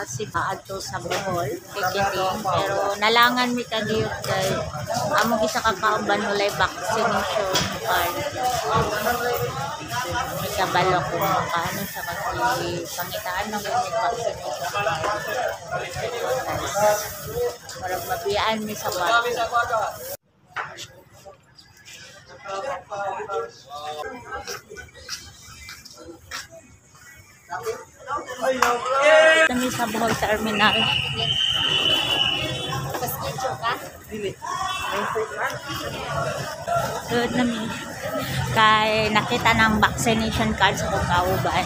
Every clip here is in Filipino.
Si Paadto sa Bohol, tikiting, pero nalangan mi kagiyot kay among isa ka kauban walay vaccination card. May kabalo ko makaano sa kasi pangitaan ng vaccination card. Para mabiyaan mi sa bago. Kami sa Bohol Terminal. Good namin. Kay nakita ng vaccination card sa kong kauban.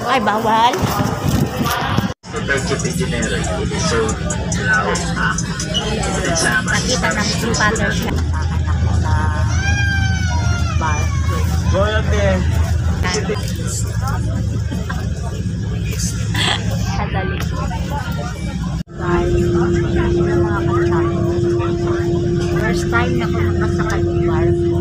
Ay, bawal. Nakita ng father siya. Kadali. First time na ko nakasakay ng barko.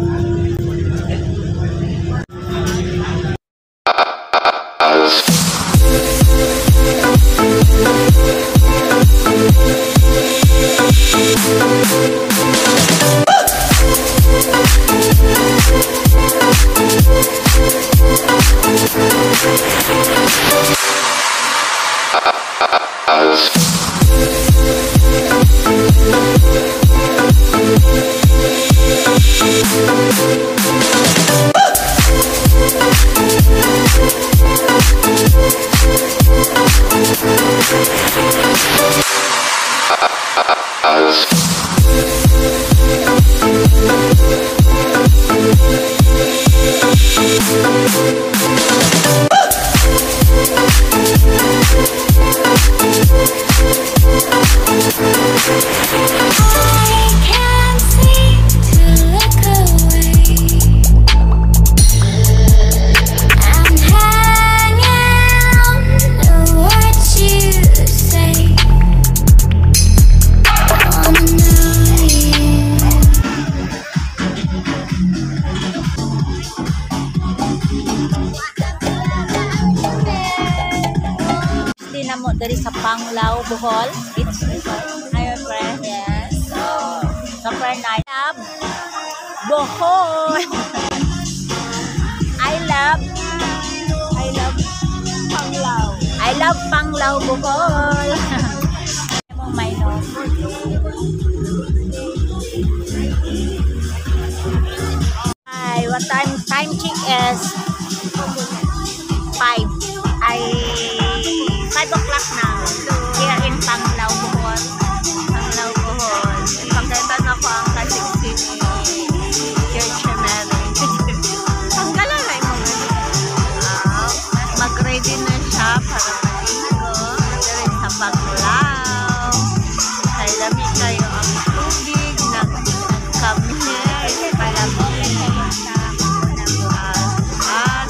Mo dari sa Panglao, Bohol. It's my friend. Yes. So, super nice. I love Bohol. I love Panglao. I love Panglao, Bohol. May no. Hi, what time check is 5. 5 o'clock na. Here in Panglao, Bohol. Panglao, Bohol. Pagkaitan ako ang kasing city. Church Mary. Tanggalan na yung mga mag-ready na siya para maligo. Dari sa Panglao. Kaya lamig kayo ang tubig. Nag-come here. Palamig.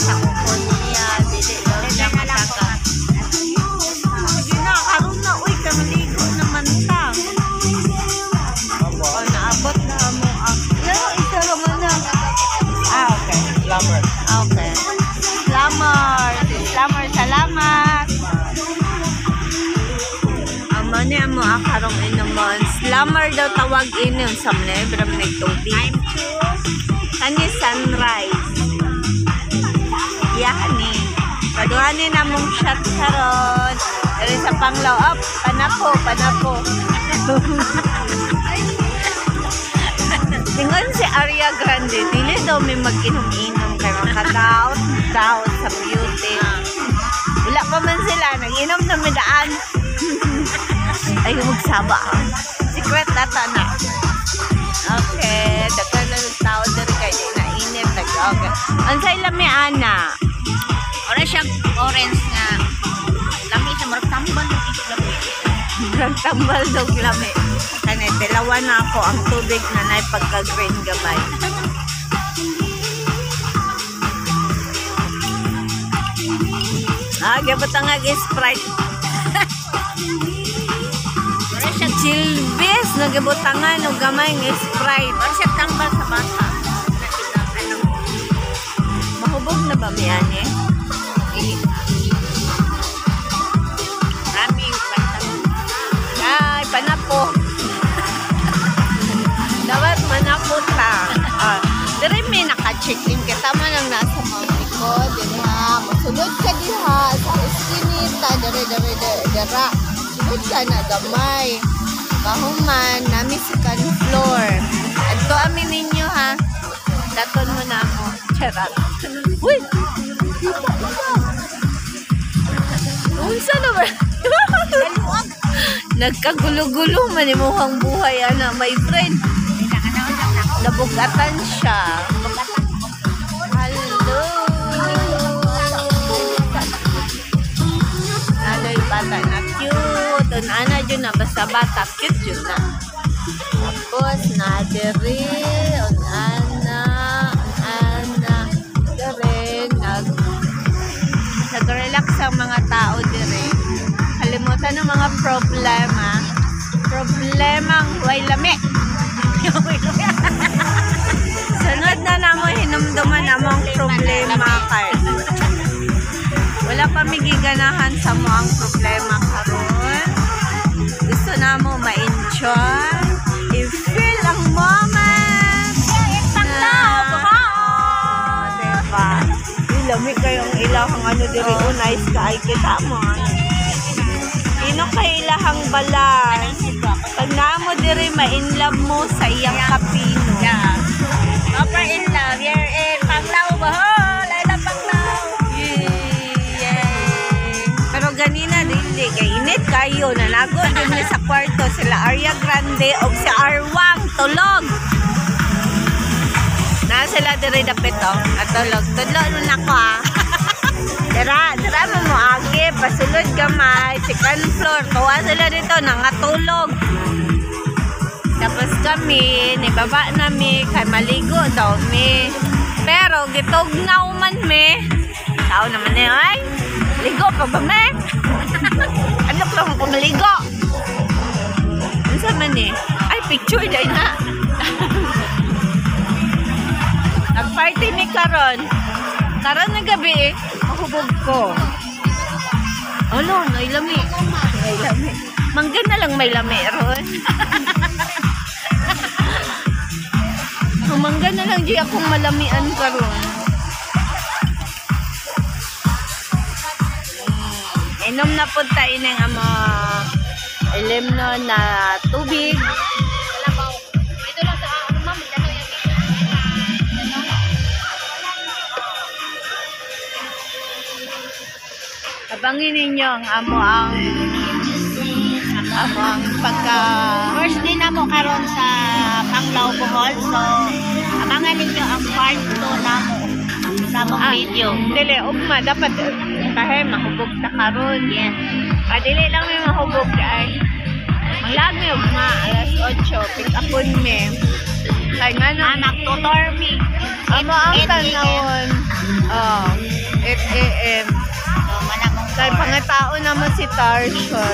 Sa kukon niya. Dili daw siya mataka. Slammer, salamat. Amani mo akarong inuman. Slammer daw tawag inom sa mnebram nagtubig. Kani sunrise. Yakani. Paduhanin na mong shot karon. Dari sa Panglao. Up, panapo. Tingon si Aria Grande, dili daw may mag-inom-inom kay makadaot sa beauty. Wala pa man sila, nag-inom na medaan. Ay, magsaba. Secret data na. Okay, daghan na ng tao dari kay di na init. Okay. Ansay lami ana. Ora siyang orange nga. Lami siya marag tambal ng lami. Marag tambal daw lami. Kanay dalawa na ako ang tubig na nay pagka-green gamay. Gabot ang Sprite. siya Chilbis, nagibutangan o gamay ng Sprite. Or siya tambal sa bata. Mahubog na ba mi ani? Raming bata. Ay, panapo. Dapat manapo ta. Dire may naka-check-in kita man ang nasa Mountico. Dire ha, masunod ka diha sa eskinita. Dire. Sunod ka na gamay. Kahuman, nami second floor. Adto amin ninyo ha. Daton mo na ako. Charot. Uy! Unsa na ba? Nagkagulo-gulo man imuhang buhay ana, my friend. Nabugatan siya. Hello. Naday bata na cute. Ana dyan na basta bata cute yun na. Tapos nadiri ana dire nag-relax ang mga tao dire. Kalimutan ng mga problemang way lami. Sunod na namo hinumduman among problema kay wala pa migiganahan sa mo ang problema karon. Gusto namo ma-enjoy, i-feel ang moment. Diba? Ilami kayong ilahang ano diri unay kay kita mo. Ino kay ilahang balas. Pag naamo diri ma-inlove mo sa iyang kapino. Yeah. Super in love. You're in Panglaw Bohol. I love Panglaw. Yay! Pero ganina dili kay init kayo nanagod din ni sa kwarto sila Aria Grande o si Arwang tulog. Na sila diri dapit at tulog. Tudlon mo na ko ha. Dira mo agi pasulod gamay second floor. Tuwa sila dito nangatulog. Tapos kami, nibaba nami, kay maligo daw mi. Pero gitugnaw man mi. Tao naman eh, ay. Ligo pa ba mi? Ano lang ako maligo? Ano sa man eh? Ay, picture day na. Nag-party mi karon. Karon na gabi eh. Mahubog ko. Alo, may lami. May lami. Mangga na lang may lami ron. Mangga na lang di akong malamian karon. Inom na po tayo ng ilim no na tubig. Ito lang sa ma'am. Abangin ninyo ang pagka First day na mo karon sa Panglaw Bohol. So, abangan ninyo ang part 2 na mo sa mong video. Dili, ugma. Dapat kahit mahubog na karon. Yes. Dili lang may mahubog ay. Manglag may ugma. Alas 8. Pick upon me. Kaya nga na. Mag-tutor me. Amo ang tanawon. 8 a.m. So, manamong Kaya pangatao naman si Tarsha.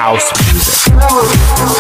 House music.